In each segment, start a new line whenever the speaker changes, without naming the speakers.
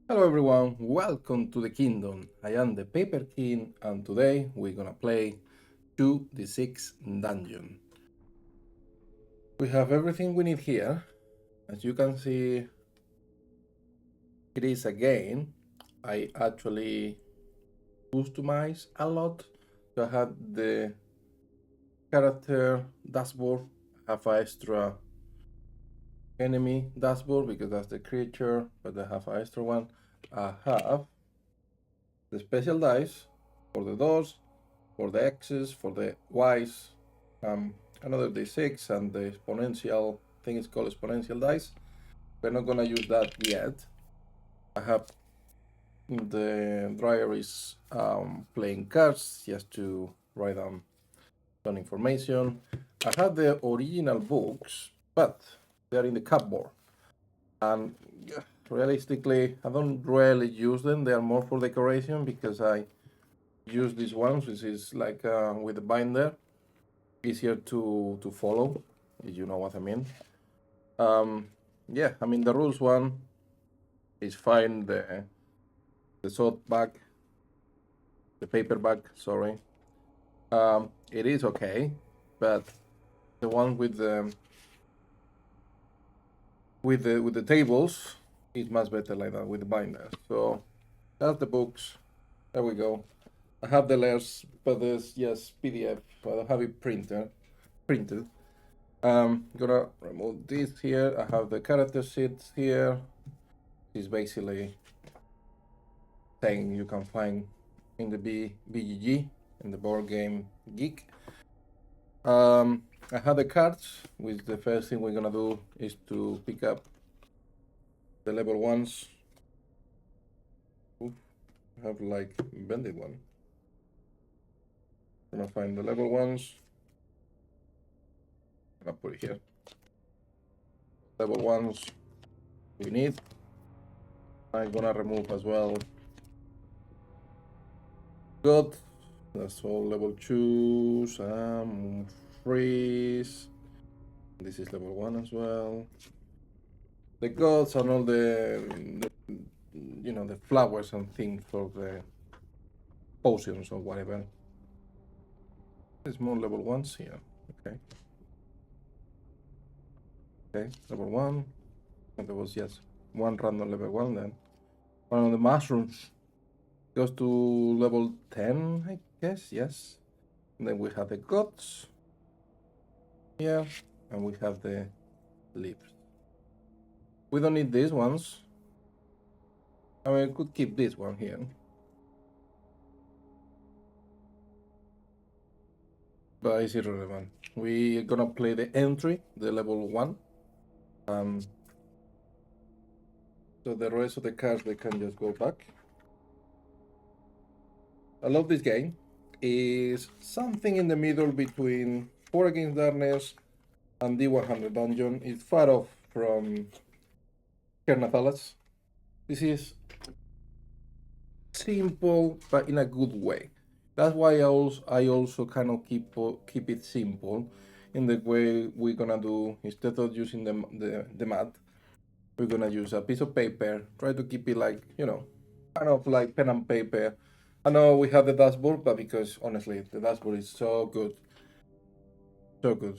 Hello everyone, welcome to the kingdom. I am the Paper King and today we're gonna play 2d6 dungeon. We have everything we need here. As you can see, it is a game. I actually customize a lot. So I have the character dashboard, I have an extra enemy dashboard because that's the creature, but I have an extra one. I have the special dice for the doors, for the X's, for the Y's, another D6, and the exponential thing is called exponential dice. We're not gonna use that yet. I have the dryer is playing cards just to write down some information. I have the original books, but they're in the cupboard. And realistically, I don't really use them. They are more for decoration because I use these ones, which is like with the binder, easier to follow, if you know what I mean. Yeah, I mean the rules one is fine. The soft bag, the paper bag, sorry. It is okay, but the one with the tables is much better like that with the binder. So that's the books. There we go. I have the layers, but there's just PDF. I don't have it printed. Gonna remove this here. I have the character sheets here. It's basically thing you can find in the BGG, in the board game geek. I have the cards, which the first thing we're gonna do is to pick up the level ones. Oof, I have like bended one. Gonna find the level ones. I'll put it here. Level ones we need. I'm gonna remove as well. Good. That's all level 2s. Freeze. This is level 1 as well. The gods and all the the flowers and things for the potions or whatever. There's more level 1s here. Okay. Okay, level 1. And there was just one random level 1 then. One of the mushrooms goes to level 10, I guess, yes. And then we have the gods here, and we have the leaves. We don't need these ones. I mean, we could keep this one here. But it's irrelevant. We're gonna play the entry, the level 1. So the rest of the cards, they can just go back. I love this game. It's something in the middle between 4 Against Darkness and D100 Dungeon. It's far off from Kernathalas. This is simple, but in a good way. That's why I also kind of keep it simple in the way we're gonna do. Instead of using the mat, we're gonna use a piece of paper. Try to keep it like kind of like pen and paper. I know we have the dashboard, but because honestly, the dashboard is so good,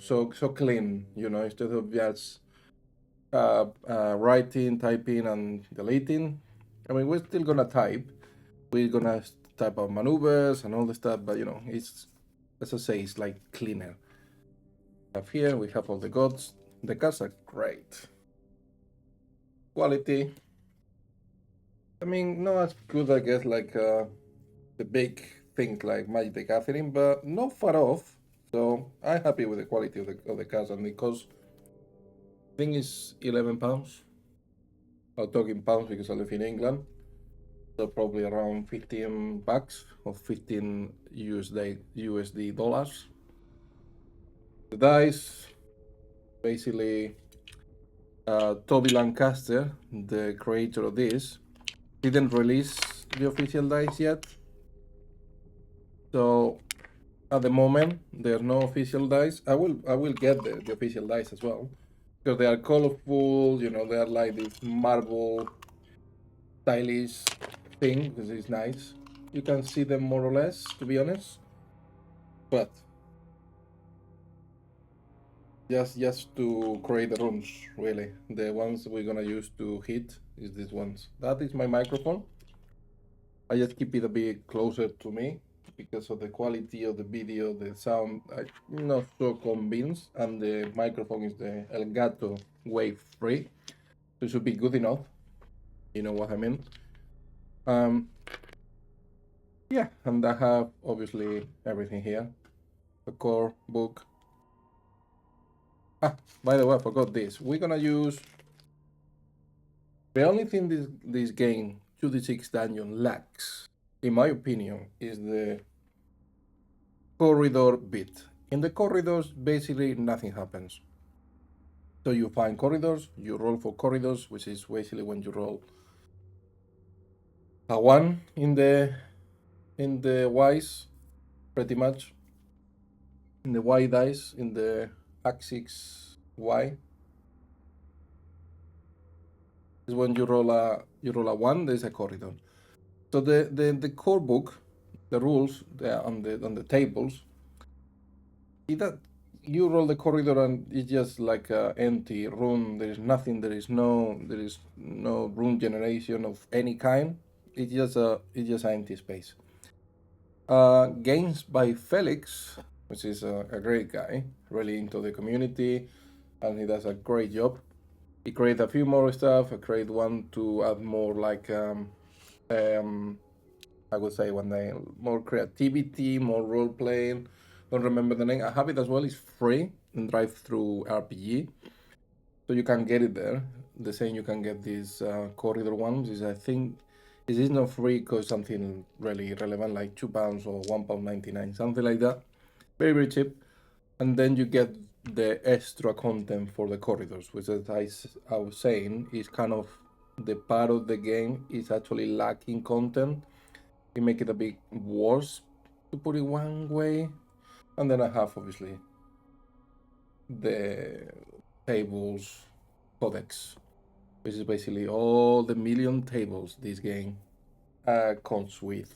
so clean. Instead of just writing, typing, and deleting. I mean, we're still gonna type. We're gonna type out maneuvers and all the stuff, but it's, as I say, it's like cleaner. Up here we have all the gods. The cards are great. Quality. I mean, not as good, I guess, like the big things like Magic the Gathering, but not far off. So I'm happy with the quality of the cards, and it costs, I think it's £11. I'm talking pounds because I live in England. So probably around $15 or 15 USD dollars. The dice, basically, Toby Lancaster, the creator of this, didn't release the official dice yet. So at the moment, there's no official dice. I will get the official dice as well because they are colorful. They are like this marble stylish thing because it's nice. You can see them more or less, to be honest. But just to create the rooms, really. The ones we're gonna use to hit is these ones. That is my microphone. I just keep it a bit closer to me because of the quality of the video, the sound. I'm not so convinced, and the microphone is the Elgato Wave 3, so it should be good enough. You know what I mean? Yeah, and I have obviously everything here. The core book. By the way, I forgot this. We're gonna use the only thing this game 2d6 dungeon lacks, in my opinion, is the corridor bit. In the corridors, basically nothing happens. So you find corridors, you roll for corridors, which is basically when you roll a 1 in the Y's, pretty much. In the Y dice, in the axis Y, is when you roll a 1. There's a corridor. So the core book, the rules on the tables, that you roll the corridor and it's just like an empty room. There is nothing. There is no room generation of any kind. It's just an empty space. Games by Felix, which is a great guy, really into the community, and he does a great job. He created a few more stuff. I created one to add more like I would say one day more creativity, more role playing. Don't remember the name. I have it as well. It's free in Drive-Through RPG, so you can get it there. The same you can get these corridor ones. Is I think it is not free because something really relevant like £2 or £1.99, something like that. Very very cheap, and then you get the extra content for the corridors, which as I was saying is kind of the part of the game is actually lacking content. You make it a bit worse, to put it one way. And then I have obviously the tables codex, which is basically all the million tables this game comes with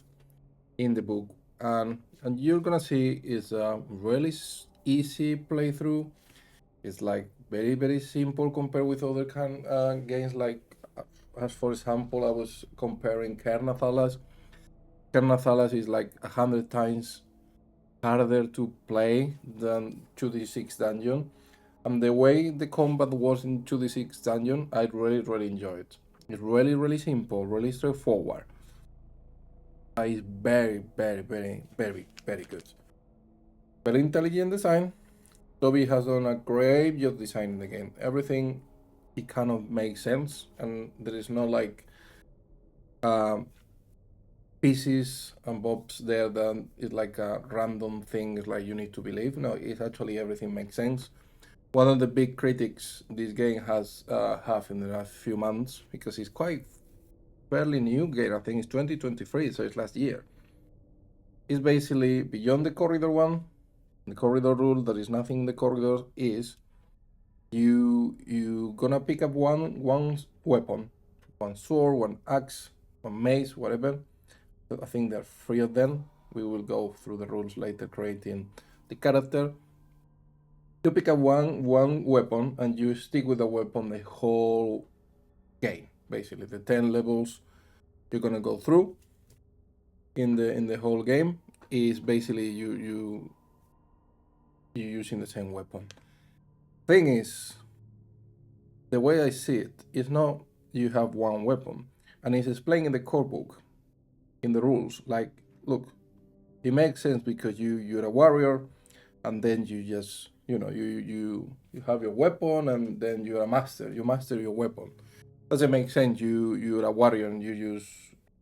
in the book. And you're gonna see it's a really easy playthrough. It's like very very simple compared with other games like as for example I was comparing Kernathalas. Kernathalas is like 100 times harder to play than 2d6 dungeon, and the way the combat was in 2d6 dungeon I really enjoyed it. It's really simple, really straightforward. It's very good. Very intelligent design. Toby has done a great job designing the game. Everything, it kind of makes sense, and there is no like pieces and bobs there that is like a random thing. It's like you need to believe. No, it's actually everything makes sense. One of the big critics this game has have in the last few months, because it's quite fairly new game. I think it's 2023, so it's last year. It's basically beyond the corridor one, the corridor rule. There is nothing in the corridor. Is you gonna pick up one weapon, one sword, one axe, one mace, whatever. I think there are 3 of them. We will go through the rules later, creating the character. You pick up one weapon and you stick with the weapon the whole game. Basically, the 10 levels you're gonna go through in the whole game is basically you using the same weapon. Thing is, the way I see it is not you have one weapon, and it's explained in the core book, in the rules. Like, look, it makes sense because you're a warrior, and then you just you have your weapon, and then you're a master. You master your weapon. Doesn't make sense. You're a warrior and you use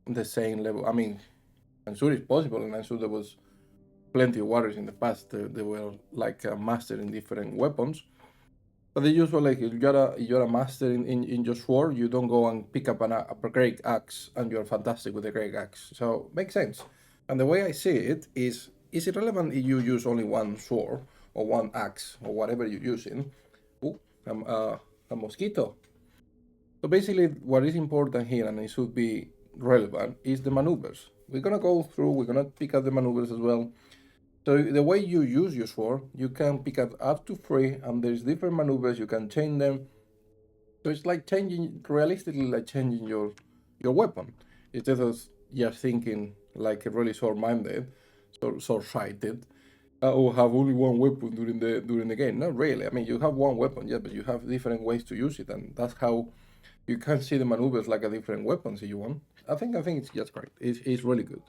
the same level. I mean, I'm sure it's possible, and I'm sure there was plenty of warriors in the past. They were like a master in different weapons. But they usually, like, if you're a master in your sword, you don't go and pick up a great axe and you're fantastic with a great axe. So makes sense. And the way I see it is it relevant if you use only one sword or one axe or whatever you're using? Oh, a mosquito. So So basically, what is important here, and it should be relevant, is the maneuvers. We're gonna go through, we're gonna pick up the maneuvers as well. So the way you use your sword, you can pick up to 3, and there's different maneuvers, you can change them. So it's like changing, realistically, like changing your weapon. Instead of just thinking like a really short-minded, short-sighted, or have only one weapon during the game. Not really. I mean, you have one weapon, yeah, but you have different ways to use it, and that's how you can see the maneuvers like a different weapons if you want. I think it's just great. It's really good.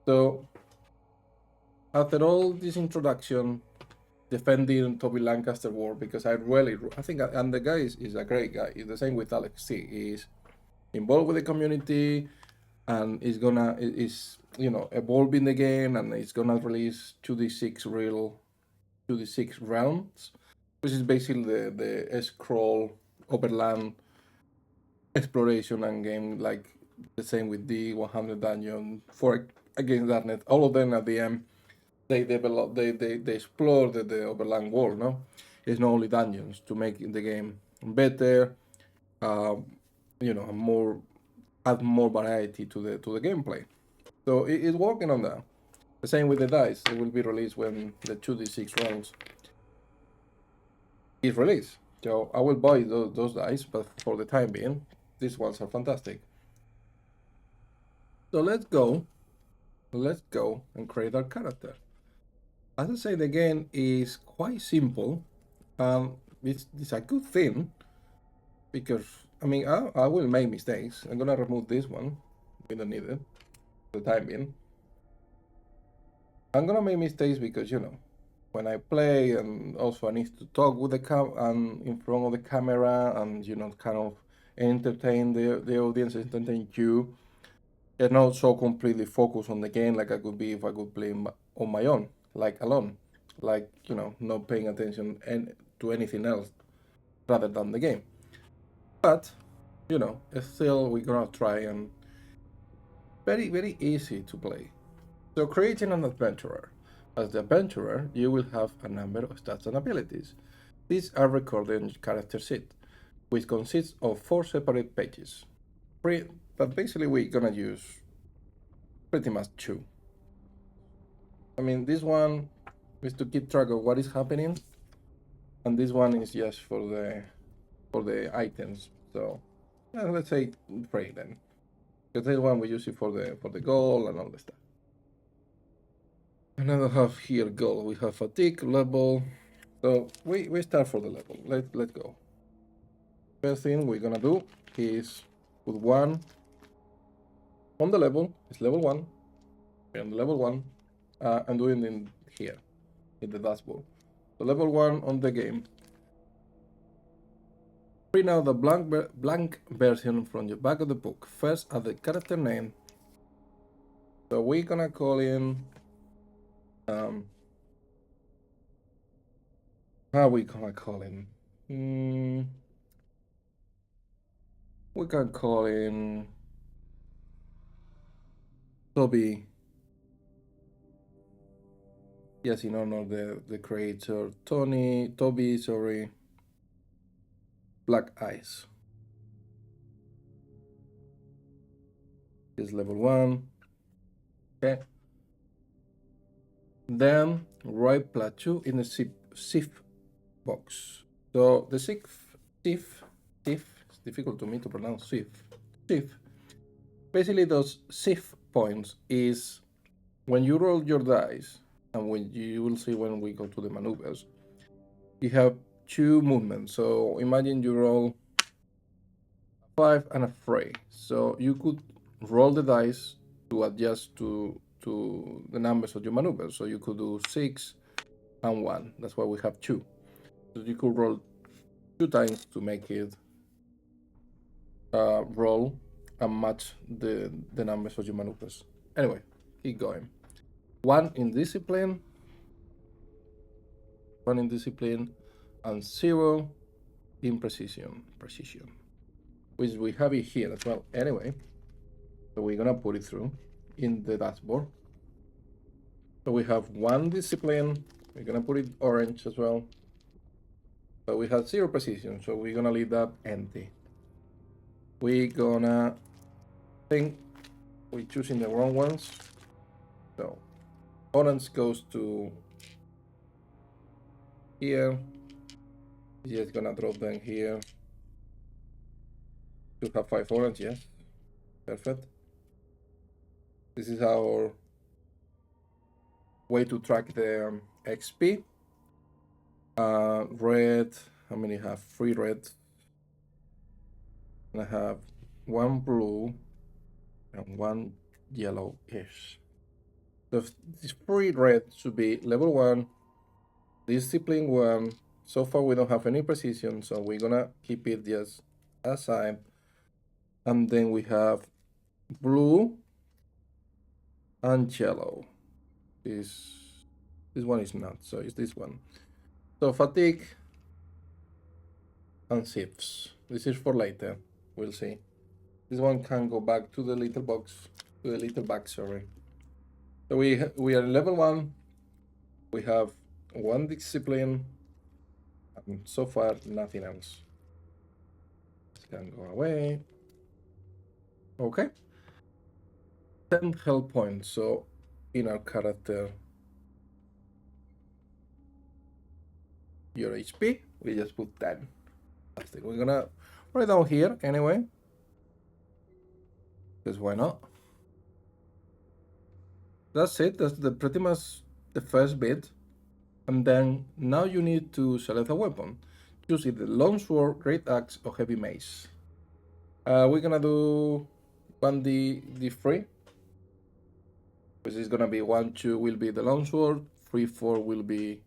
So after all this introduction, defending Toby Lancaster war, because I think, and the guy is a great guy. It's the same with Alex T. He's involved with the community, and is evolving the game, and it's gonna release 2d6 rounds, which is basically the scroll overland exploration and game, like the same with the 100 dungeon for Against Darknet. All of them at the end, they develop, they explore the overland world. No, it's not only dungeons to make the game better. Add more variety to the gameplay. So it's working on that. The same with the dice. It will be released when the 2d6 rounds is released. So I will buy those dice, but for the time being, these ones are fantastic. So let's go and create our character. As I say, the game is quite simple, and it's a good thing, because I mean, I will make mistakes. I'm gonna remove this one. We don't need it for the time being. I'm gonna make mistakes because, when I play, and also I need to talk with the and in front of the camera, and kind of entertain the audience, entertain you, and not so completely focused on the game like I could be if I could play on my own, like alone, like not paying attention to anything else rather than the game. But still we're gonna try, and very, very easy to play. So creating an adventurer. As the adventurer, you will have a number of stats and abilities. These are recorded in your character sheet, which consists of 4 separate pages. But basically we're gonna use pretty much 2. I mean, this one is to keep track of what is happening, and this one is just for the items. So let's say 3 then, because this one we use it for the goal and all the stuff. And then we have here goal. We have fatigue level. So we start for the level. Let's go. First thing we're gonna do is put 1 on the level. It's level 1. We're on the level 1. I'm doing in here in the dashboard. So level 1 on the game. Print out the blank version from the back of the book. First, add the character name. So we're gonna call in. How we gonna call him? We can call him Toby. Yes, in honor of the creator, Toby, sorry. Black Eyes. Is level 1. Okay. Then write +2 in the SIF box. So the SIF, it's difficult to me to pronounce SIF. Basically, those SIF points is when you roll your dice, and when you will see when we go to the maneuvers, you have 2 movements. So imagine you roll 5 and a 3. So you could roll the dice to adjust to the numbers of your maneuvers. So you could do 6 and 1. That's why we have 2. So you could roll 2 times to make it roll and match the numbers of your maneuvers. Anyway, keep going. 1 in discipline, and 0 in precision, which we have it here as well. Anyway, so we're gonna put it through in the dashboard. So we have 1 discipline. We're gonna put it orange as well. So we have 0 precision, so we're gonna leave that empty. we gonna think we're choosing the wrong ones. So orange goes to here. Just gonna drop them here. To have 5 orange, yes. Perfect. This is our way to track the XP. Red, how many have? 3 red. And I have 1 blue and 1 yellowish. So this 3 red should be level 1, discipline 1. So far we don't have any precision, so we're gonna keep it just aside. And then we have blue and yellow. This one is not, so it's this one. So fatigue and shifts. This is for later. We'll see. This one can go back to the little box, to the little bag, sorry. So we are in level 1. We have 1 discipline, and so far nothing else. This can go away. Okay. 10 health points. So in our character, your HP, we just put 10. We're gonna write down here anyway, because why not? That's it. That's pretty much the first bit. And then now you need to select a weapon. Choose either long sword, great axe, or heavy mace. We're gonna do 1d3, which is gonna be 1, 2 will be the long sword, 3, 4 will be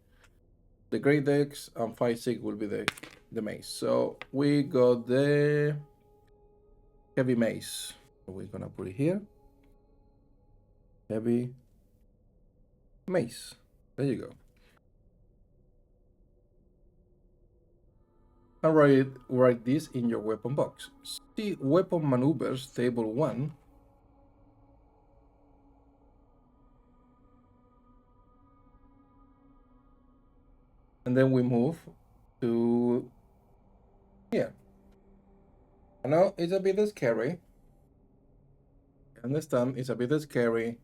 the great axe, and 5, 6 will be the mace. So we got the heavy mace. So we're gonna put it here. Heavy mace. There you go. And write this in your weapon box. See weapon maneuvers table 1. And then we move to here. I know it's a bit scary. I understand it's a bit scary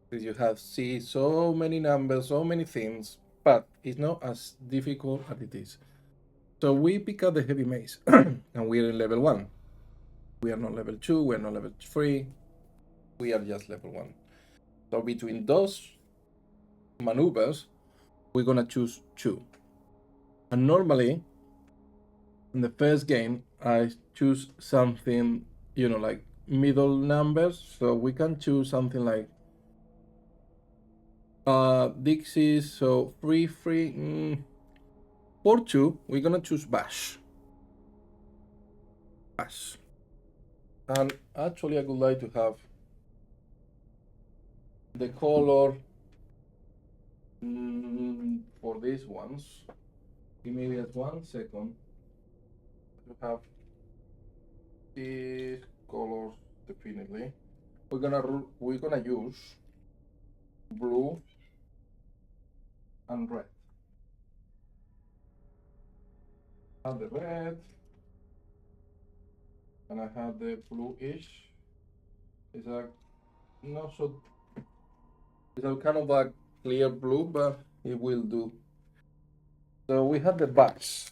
because you have see so many numbers, so many things, but it's not as difficult as it is. So we pick up the heavy mace and we're in level 1. We are not level 2, we're not level 3, we are just level 1. So between those maneuvers, we're gonna choose 2. And normally, in the first game, I choose something, like middle numbers. So we can choose something like Dixie, so 3, 3, 4, 2, we're gonna choose bash. And actually I would like to have the color for these ones. Give me just 1 second to have these colors definitely. We're gonna use blue and red. I have the red and I have the bluish. It's a not so. It's a kind of a clear blue, but it will do. So we have the badge,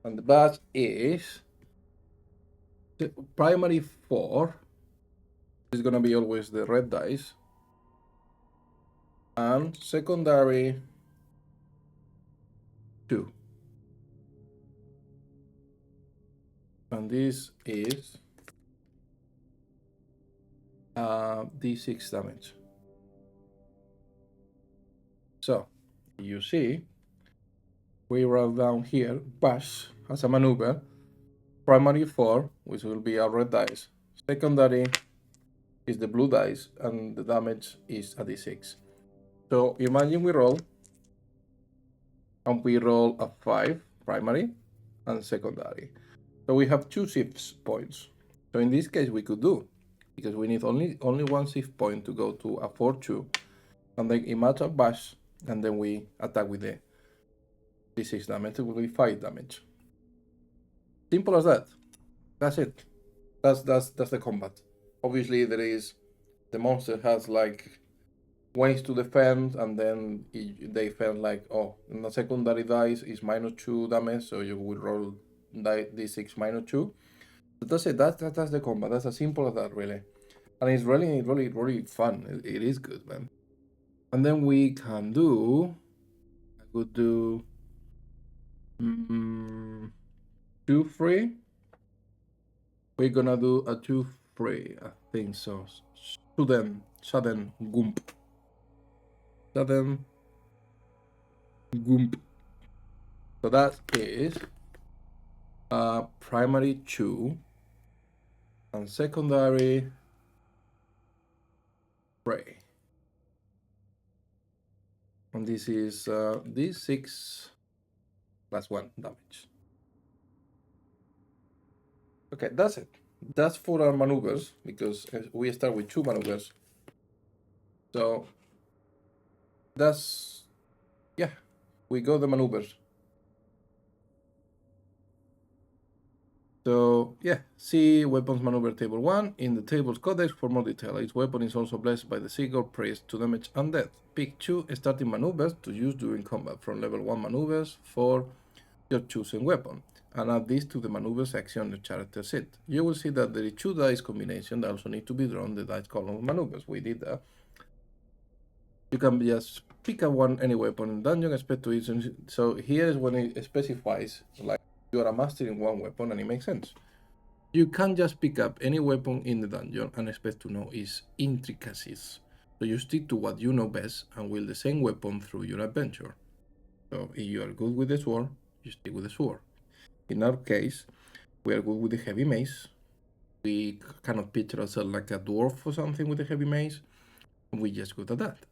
and the badge is the primary 4. Is gonna be always the red dice, and secondary 2. And this is d6 damage. So you see, we write down here bash as a maneuver, primary 4, which will be our red dice, secondary is the blue dice, and the damage is a d6. So imagine we roll, and we roll a 5 primary and secondary. So we have 2 shift points. So in this case we could do, because we need only 1 shift point to go to a 4-2, and then imagine a bash, and then we attack with the d6 damage. It will be 5 damage. Simple as that. That's it. That's the combat. Obviously, the monster has like ways to defend, and then they defend like, oh, in the secondary dice is -2 damage, so you will roll d6 -2. But that's it. That's the combat. That's as simple as that, really. And it's really fun. It is good, man. And then we can do. I could do 2 free. We're gonna do a 2 free. I think so. Sudden Gump. Sudden Gump. So that is primary 2 and secondary 3. And this is d6 plus 1 damage. Okay, that's it. That's for our maneuvers, because we start with 2 maneuvers. So that's, yeah, we got the maneuvers. So yeah, see Weapons Maneuver Table 1 in the Tables Codex for more detail. Each weapon is also blessed by the Seagull Priest to damage undead. Pick 2 starting maneuvers to use during combat from level 1 maneuvers for your chosen weapon, and add this to the maneuvers section on the character sheet. You will see that there is 2 dice combination that also need to be drawn the dice column of maneuvers. We did that. You can just pick up any weapon in dungeon, expect to use. So here is when it specifies, like, you are a master in one weapon, and it makes sense. You can't just pick up any weapon in the dungeon and expect to know its intricacies. So you stick to what you know best and wield the same weapon through your adventure. So if you are good with the sword, you stick with the sword. In our case, we are good with the heavy mace. We cannot picture ourselves like a dwarf or something with a heavy mace. We just good at that.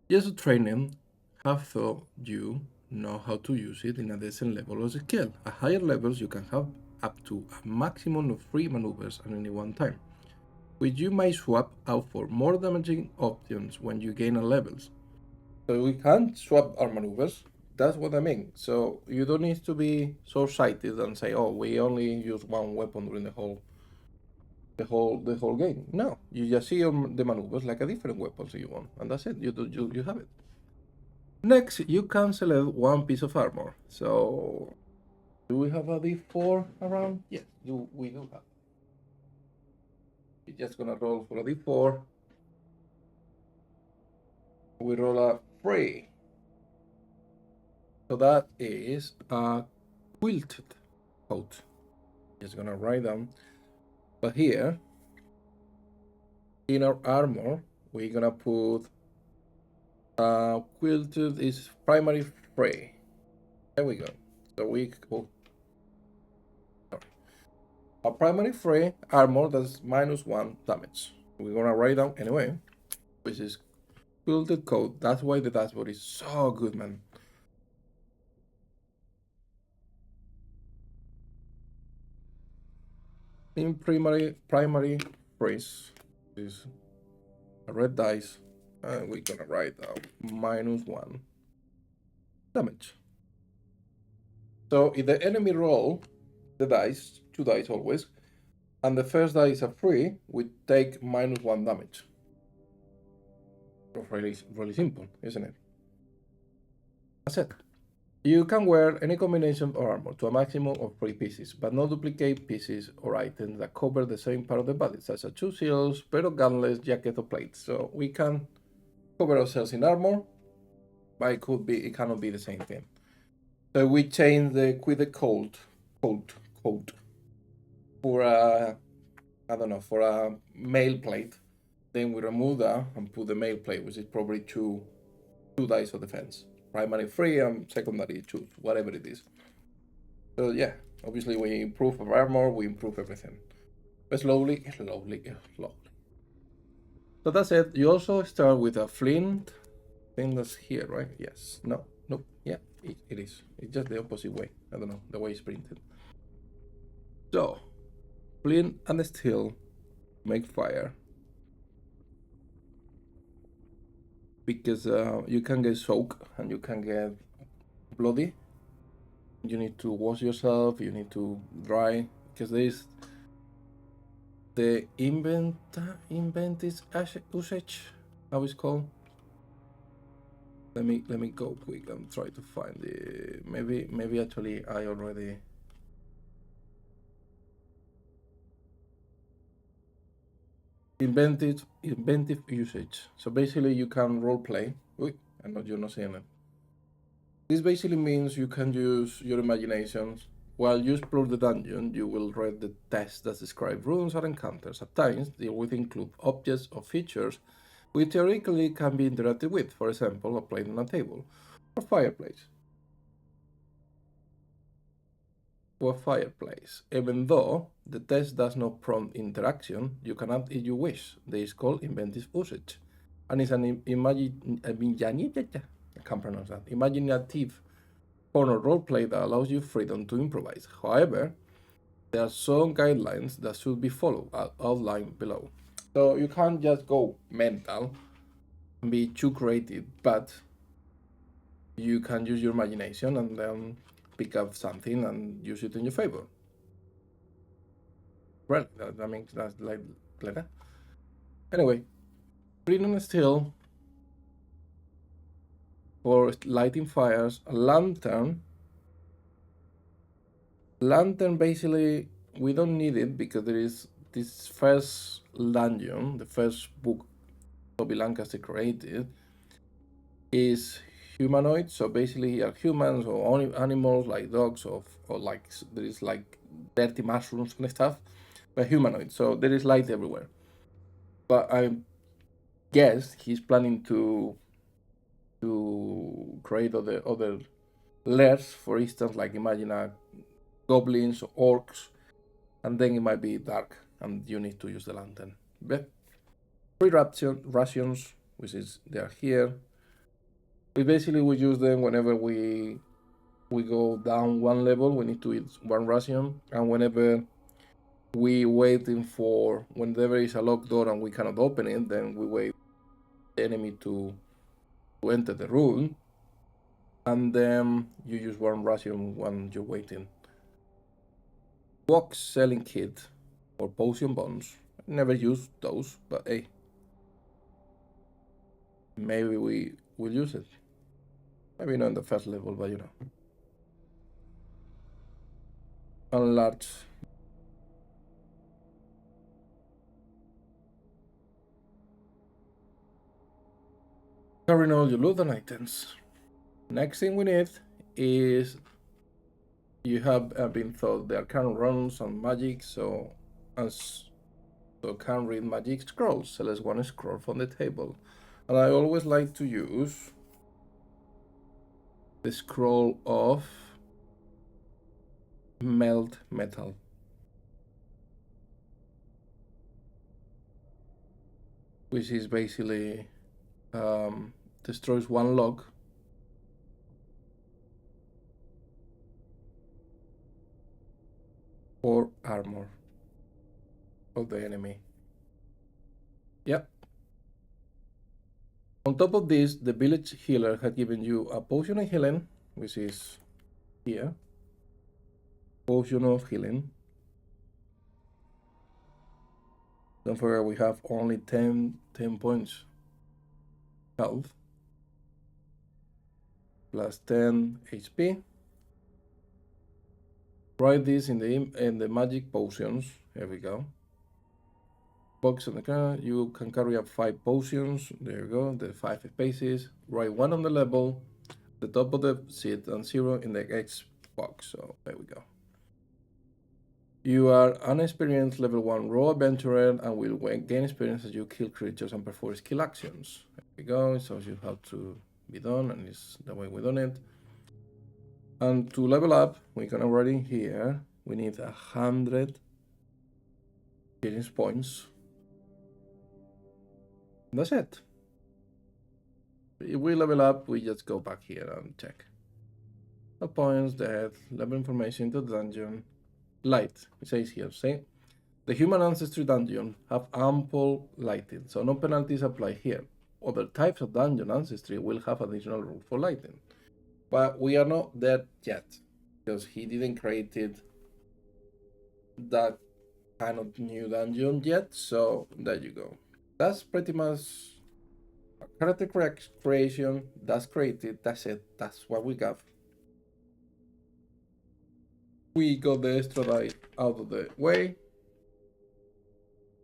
Years of training have taught you know how to use it in a decent level of skill. At higher levels, you can have up to a maximum of 3 maneuvers at any one time, which you might swap out for more damaging options when you gain a levels. So we can't swap our maneuvers. That's what I mean. So you don't need to be so sighted and say, "Oh, we only use one weapon during the whole game." No, you just see the maneuvers like a different weapon if you want, and that's it. You have it. Next, you can select 1 piece of armor. So, do we have a d4 around? Yes, we do have. We're just gonna roll for a d4. We roll a 3. So that is a quilted coat. Just gonna write down. But here, in our armor, we're gonna put quilted is primary 3. There we go. So a primary 3 armor that's -1 damage. We're gonna write down anyway, which is quilted coat. That's why the dashboard is so good, man. In primary phrase is a red dice, and we're gonna write down -1 damage. So if the enemy roll the dice, 2 dice always, and the first die is a 3, we take -1 damage. Really simple, isn't it? That's it. You can wear any combination of armor to a maximum of 3 pieces, but not duplicate pieces or items that cover the same part of the body, such as 2 shields, pair of gauntlets, jacket, or plates. So we can cover ourselves in armor, but it cannot be the same thing. So we change the quilted coat for a, I don't know, for a mail plate. Then we remove that and put the mail plate, which is probably 2 dice of defense. Primary 3 and secondary 2, whatever it is. So yeah, obviously we improve our armor, we improve everything. But slowly. So that's it. You also start with a flint. I think that's here, right? Yes. No. Nope. Yeah, it is. It's just the opposite way. I don't know, the way it's printed. So, flint and steel make fire. Because you can get soaked and you can get bloody. You need to wash yourself, you need to dry, because there is the invented usage, how it's called. Let me go quick and try to find the maybe actually I already inventive usage. So basically you can role play. Wait, I'm not, you're not seeing it. This basically means you can use your imagination. While you explore the dungeon, you will read the text that describe rooms or encounters. At times, they will include objects or features which theoretically can be interacted with, for example, a plate on a table, or fireplace. Or fireplace. Even though the text does not prompt interaction, you can add if you wish. This is called inventive usage. And it's an I can't pronounce that. Imaginative corner roleplay that allows you freedom to improvise. However, there are some guidelines that should be followed, outlined below. So you can't just go mental and be too creative, but you can use your imagination and then pick up something and use it in your favor. Right, that means that's like that. Anyway, freedom still for lighting fires, a lantern. Lantern basically we don't need it because there is this first dungeon, the first book Toby Lancaster created, is humanoid. So basically, are humans or animals like dogs or like there is like dirty mushrooms and stuff, but humanoid. So there is light everywhere. But I guess he's planning to create other layers. For instance, like imagine a goblins or orcs, and then it might be dark, and you need to use the lantern. But free rations, which is they are here. We basically will use them whenever we go down one level. We need to eat one ration, and whenever we waiting for when there is a locked door and we cannot open it, then we wait the enemy to enter the room, and then you use one ration when you're waiting. Box selling kit or potion bombs. Never use those, but hey, maybe we will use it. Maybe not in the first level, but you know. And large. Carrying all your loot and items. Next thing we need is you have been taught the arcane runes and magic, so can read magic scrolls. Select one scroll from the table, and I always like to use the scroll of melt metal. Which is basically destroys one log or armor of the enemy. Yep. On top of this, the village healer had given you a potion of healing, which is here. Potion of healing. Don't forget we have only 10 points health. Plus 10 HP. Write this in the magic potions. Here we go. Box on the car. You can carry up 5 potions. There you go. The 5 spaces. Write 1 on the level, the top of the seat, and 0 in the X box. So there we go. You are an experienced level 1 raw adventurer and will gain experience as you kill creatures and perform skill actions. There we go. So you have to be done, and it's the way we done it. And to level up, we can already here. We need 100 experience points. And that's it. If we level up, we just go back here and check. The points, death, level information to the dungeon. Light, it says here, see? The human ancestry dungeon have ample lighting, so no penalties apply here. Other types of dungeon ancestry will have additional rules for lighting. But we are not there yet. because he didn't create that kind of new dungeon yet. So there you go. That's pretty much a character creation. That's created. That's it. That's what we got. We got the extra die out of the way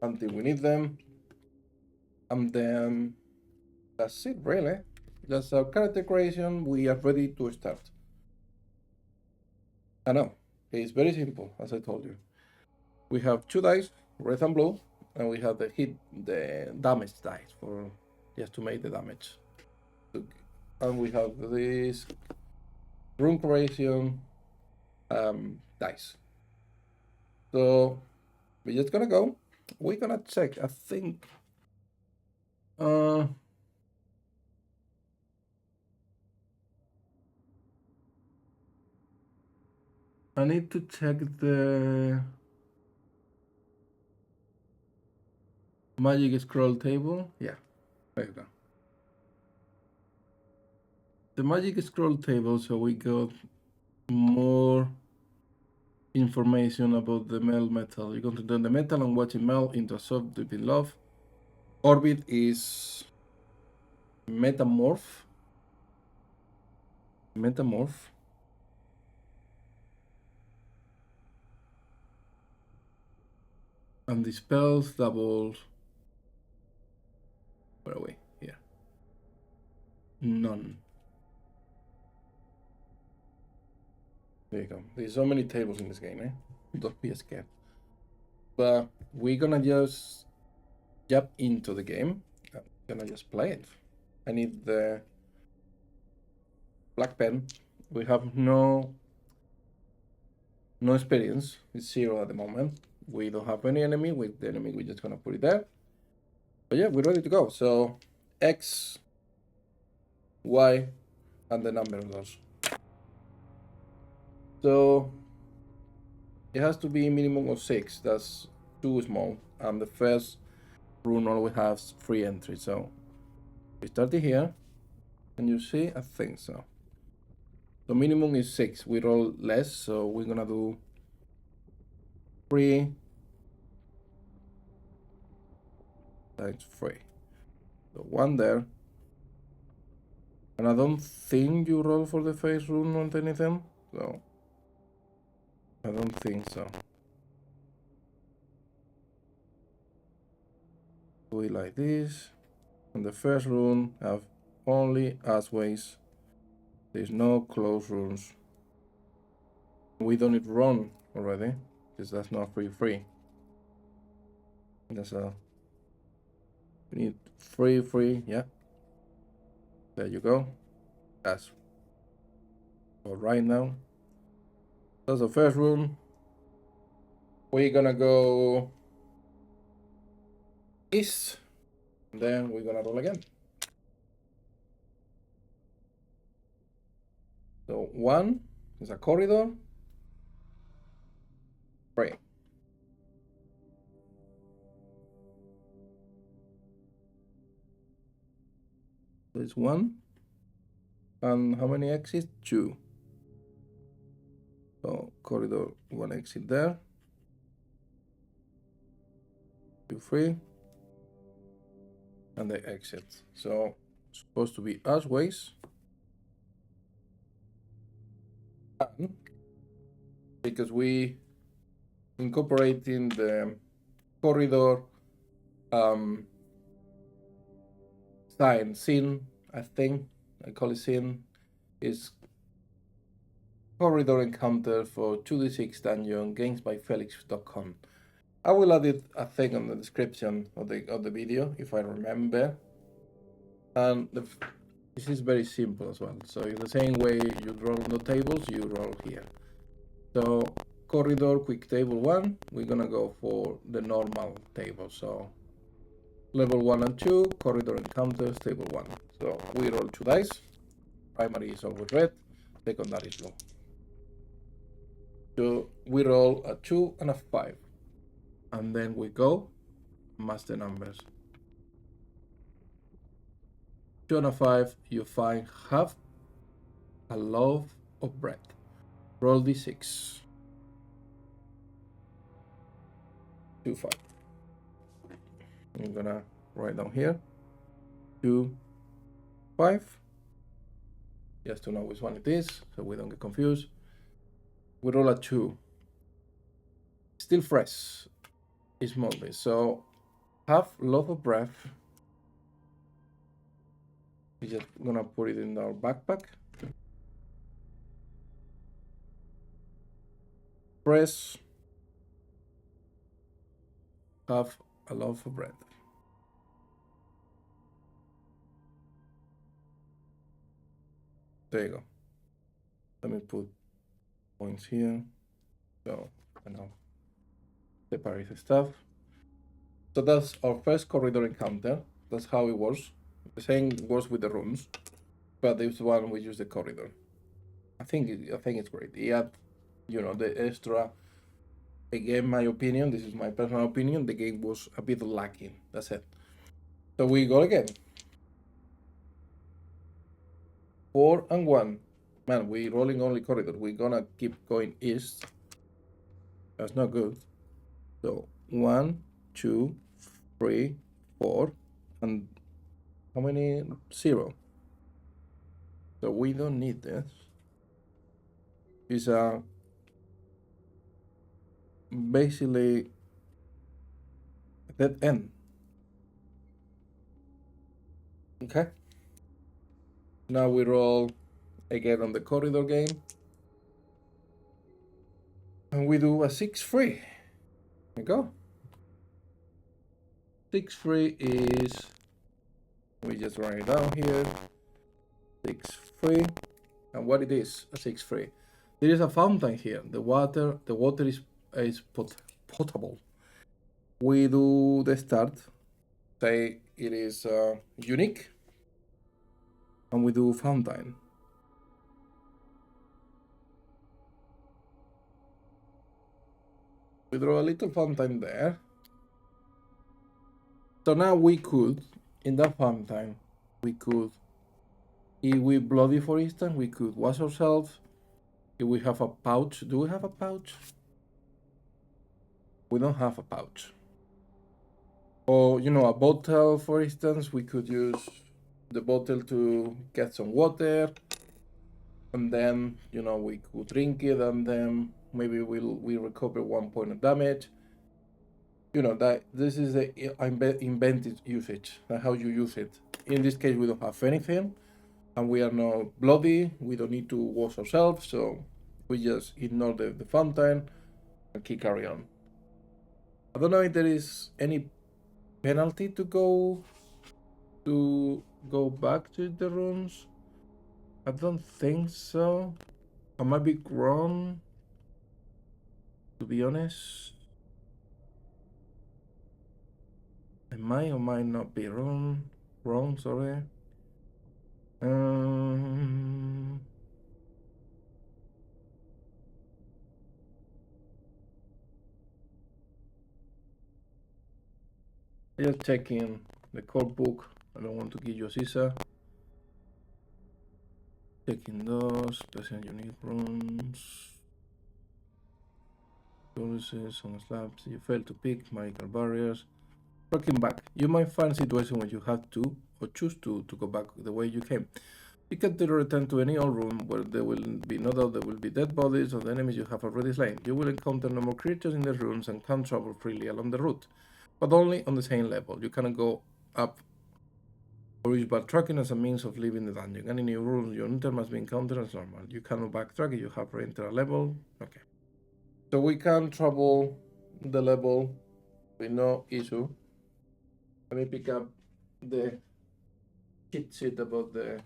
until we need them, and then that's it, really. That's our character creation. We are ready to start. I know it's very simple, as I told you. We have two dice, red and blue, and we have the damage dice for just to make the damage. And we have this room creation dice. So we're just gonna go. We're gonna check. I think. I need to check the magic scroll table. Yeah, there you go. The magic scroll table, so we got more information about the male metal. You concentrate on the metal and watch it melt into a soft deep in love. Orbit is metamorph. Metamorph. And the spells double. Where are we? Here. None. There you go. There's so many tables in this game, eh? Don't be scared. But we're gonna just jump into the game. I'm gonna just play it. I need the black pen. We have no experience. It's 0 at the moment. We don't have any enemy. With the enemy, we're just gonna put it there. But yeah, we're ready to go. So X, Y, and the number of those. So it has to be minimum of 6. That's too small. And the first rune always has 3 entries. So we started here. Can you see? I think so. The minimum is 6. We roll less, so we're gonna do 3 times 3. So 1 there. And I don't think you roll for the face rune on anything. So I don't think so. Do it like this. And the first rune have only ways. There's no close runes. We don't need run already, because that's not free. That's a. We need free, yeah. There you go. That's for right now. That's the first rune. We're gonna go east. And then we're gonna roll again. So 1 is a corridor. 3. There's 1. And how many exits? 2. So corridor, 1 exit there. 2, 3. And the exit. So it's supposed to be ways. And because we incorporating the corridor scene, I think I call it scene, is corridor encounter for 2d6 dungeon games by felix.com. I will add it, I think, on the description of the video if I remember. And this is very simple as well. So in the same way you roll the tables, you roll here. So corridor quick table 1, we're gonna go for the normal table. So level 1 and 2, corridor encounters, table 1. So we roll 2 dice. Primary is always red, secondary is blue. So we roll a 2 and a 5. And then we go match the numbers. 2 and a 5, you find half a loaf of bread. Roll d6. 2, 5. I'm gonna write down here 2, 5. Just to know which one it is, so we don't get confused. We roll a 2. Still fresh. It's moldy, so have lot of breath. We're just gonna put it in our backpack. Press. Have a loaf of bread. There you go. Let me put points here. So I know separate the stuff. So that's our first corridor encounter. That's how it works. The same works with the rooms, but this one we use the corridor. I think it's great. Yeah, the extra. Again, my opinion. This is my personal opinion. The game was a bit lacking. That's it. So we go again. 4 and 1. Man, we rolling only corridor. We're gonna keep going east. That's not good. So 1, 2, 3, 4, and how many? 0. So we don't need this. It's basically a dead end. Okay. Now we roll again on the corridor game. And we do a 6-3. There we go. 6-3 is, we just write it down here. 6-3. And what it is, a 6-3. There is a fountain here. The water is potable. We do the start. Say it is unique. And we do fountain. We draw a little fountain there. So now we could, in that fountain, if we bloody, for instance, we could wash ourselves. If we have a pouch, do we have a pouch? We don't have a pouch. Or, a bottle, for instance, we could use the bottle to get some water. And then, we could drink it, and then maybe we recover 1 point of damage. That this is the invented usage, how you use it. In this case, we don't have anything, and we are not bloody. We don't need to wash ourselves, so we just ignore the fountain and keep carry on. I don't know if there is any penalty to go back to the rooms. I don't think so. I might be wrong, to be honest. I might or might not be wrong. Sorry. Just checking the core book. I don't want to give you a Caesar. Checking those, present unique rooms. Services on slabs. You fail to pick magical barriers. Working back. You might find a situation where you have to or choose to go back the way you came. You can return to any old room where there will be no doubt there will be dead bodies of the enemies you have already slain. You will encounter no more creatures in the rooms and can travel freely along the route, but only on the same level. You cannot go up or use backtracking as a means of leaving the dungeon. Any new rules you enter must be encountered as normal. You cannot backtrack if you have re-entered a level. Okay. So we can travel the level with no issue. Let me pick up the cheat sheet about the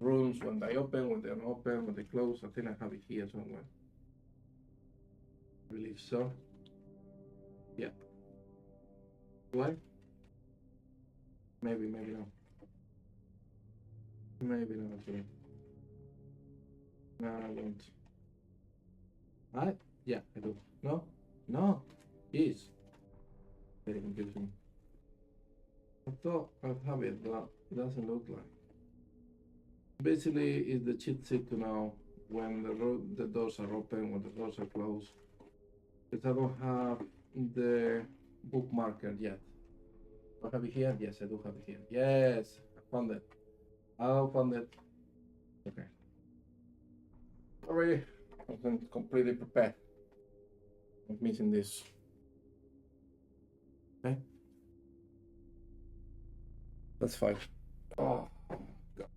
rooms when they open, when they're not open, when they close. I think I have it here somewhere. I believe so. Yeah. Why? Maybe not. Maybe not. Okay. No, I won't. Yeah, I do. No. Yes. Very confusing. I thought I'd have it, but it doesn't look like. Basically, it's the cheat sheet to know when the doors are open, when the doors are closed. Because I don't have the bookmarker yet. Do I have it here? Yes, I do have it here. Yes, I found it. I found it. Okay. Sorry, I wasn't completely prepared. I'm missing this. Okay. That's fine. Oh, God.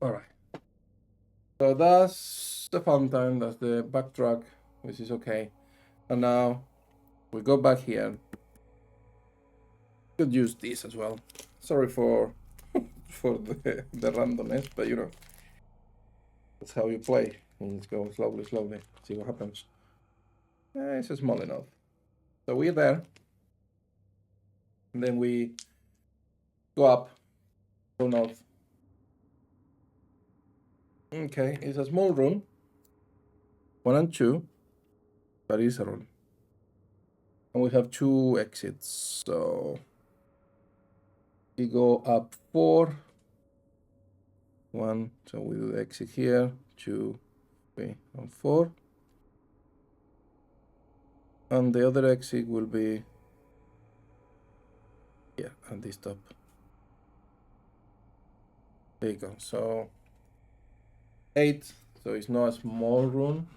All right. So that's the fountain, that's the backtrack, which is okay. And now we go back here. Could use this as well. Sorry for the randomness, but you know, that's how you play. You just go slowly, slowly, see what happens. It's small enough. So we're there. And then we go up, go north. Okay, it's a small room. 1 and 2, but it's a room. And we have 2 exits. So we go up 4. 1, so we do the exit here, 2, 3, and 4. And the other exit will be here at this top. There you go. So 8, so it's not a small room.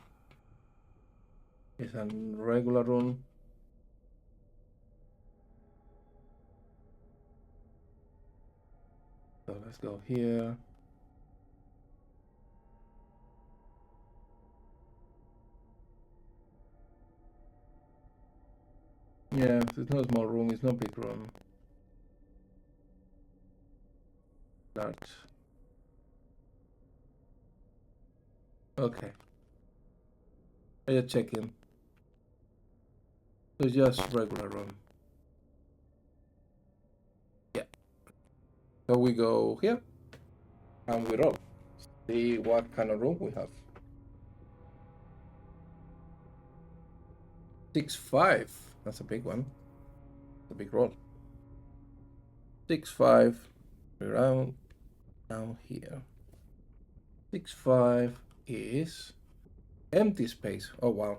It's a regular room. So let's go here. Yeah, it's not a small room, it's not a big room. Large. Okay. I just check in. So it's just regular room. Yeah. So we go here and we roll. See what kind of room we have. 6-5. That's a big one. It's a big roll. 6-5. Around down here. 6-5 is empty space. Oh wow.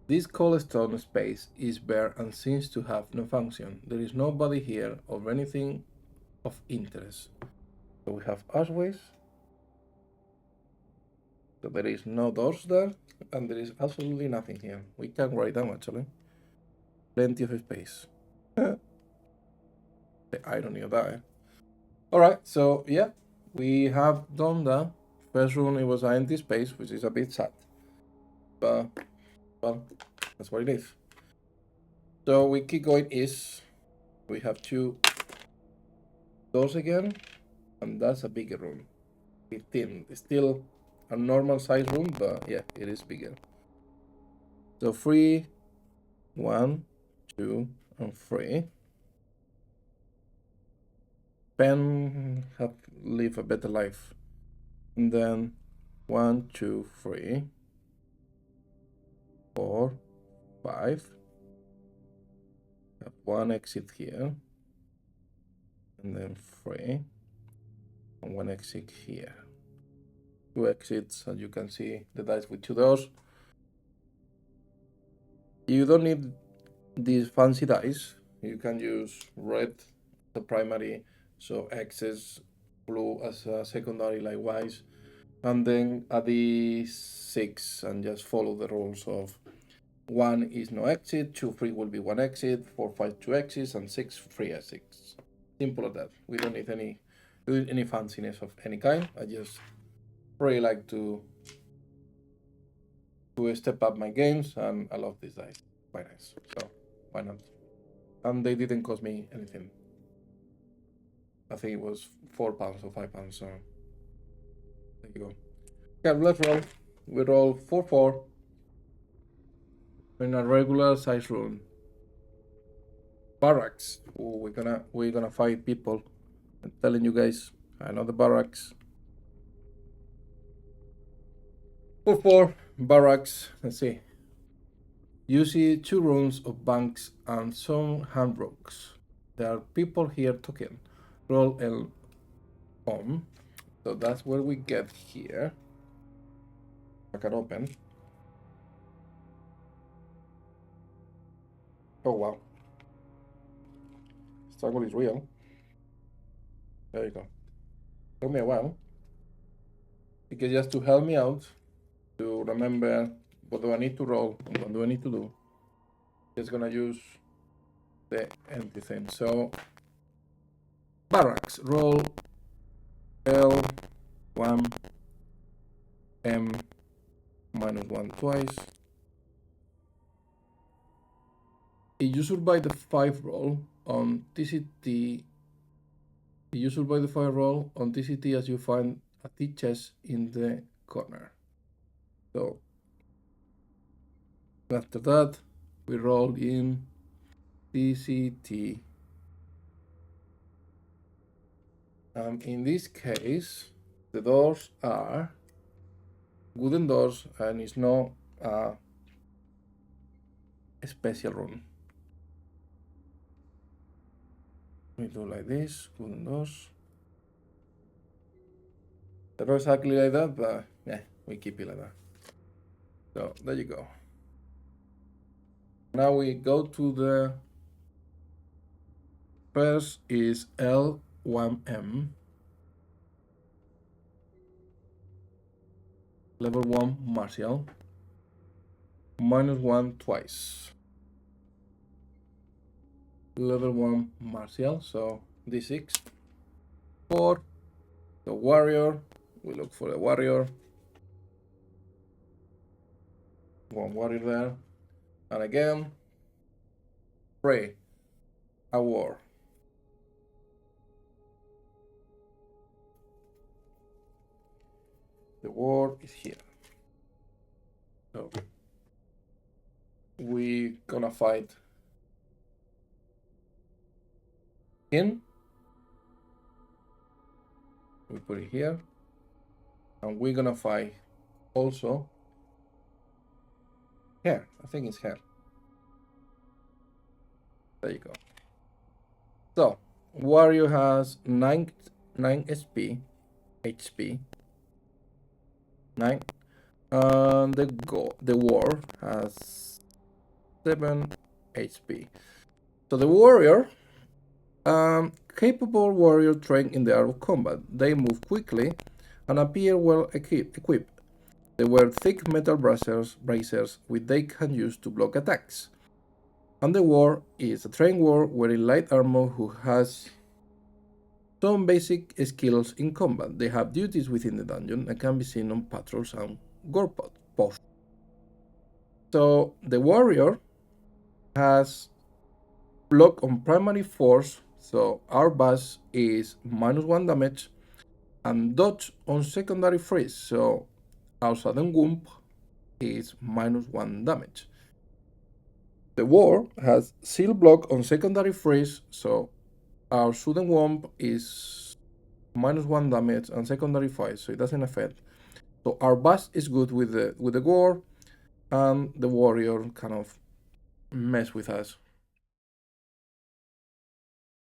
This cobblestone space is bare and seems to have no function. There is nobody here or anything of interest. So we have archways. So there is no doors there, and there is absolutely nothing here. We can write down actually. Plenty of space. The irony of that. Alright, so yeah, we have done the first room. It was an empty space, which is a bit sad. But, well, that's what it is. So we keep going east. We have 2 doors again, and that's a bigger room. 15. It's still a normal size room, but yeah, it is bigger. So 3, 1, 2, and 3. Pen have live a better life. And then 1, 2, 3, 4, 5. Have 1 exit here. And then 3. And 1 exit here. 2 exits, as you can see, the dice with 2 doors. You don't need these fancy dice. You can use red the primary, so X's, blue as a secondary likewise, and then a D6 and just follow the rules of 1 is no exit, 2, 3 will be 1 exit, 4, 5, 2 exits, and 6, 3 exits. Simple as that. We don't need any fanciness of any kind. I just really like to step up my games, and I love these dice. Quite nice. So why not? And they didn't cost me anything. I think it was £4 or £5. So there you go. Okay, let's roll. We roll 4-4 in a regular size room. Barracks. Ooh, we're gonna fight people. I'm telling you guys. I know the barracks. 4-4 barracks. Let's see. You see 2 rooms of banks and some handbrooks. There are people here talking. Roll L on. So that's where we get here. I can open. Oh wow. Struggle is real. There you go. Took me a while. Because just to help me out, to remember what do I need to roll and what do I need to do, just gonna use the empty thing. So barracks, roll L 1 M -1 twice. If you survive the 5 roll on TCT, you survive the 5 roll on TCT as you find a tea chest in the corner. So after that, we roll in TCT. In this case, the doors are wooden doors and it's not a special room. We do like this, wooden doors. They're not exactly like that, but yeah, we keep it like that. So there you go. Now we go to the first is L1M. Level 1 martial. -1 twice. Level 1 martial, so D6. For the warrior, we look for the warrior. One warrior there. And again, pray a war. The war is here. So we gonna fight in. We put it here. And we're gonna fight also here. I think it's here. There you go. So warrior has 9 HP, 9. And the war has 7 HP. So the warrior, capable warrior trained in the art of combat. They move quickly and appear well equipped. They wear thick metal bracers which they can use to block attacks. And the war is a trained war wearing light armor who has some basic skills in combat. They have duties within the dungeon and can be seen on patrols and guard posts. So the warrior has block on primary force, so our bash is -1 damage, and dodge on secondary freeze, so our sudden womb is -1 damage. The war has seal block on secondary freeze, so our sudden womb is -1 damage and secondary fight, so it doesn't affect. So our bash is good with the war, and the warrior kind of mess with us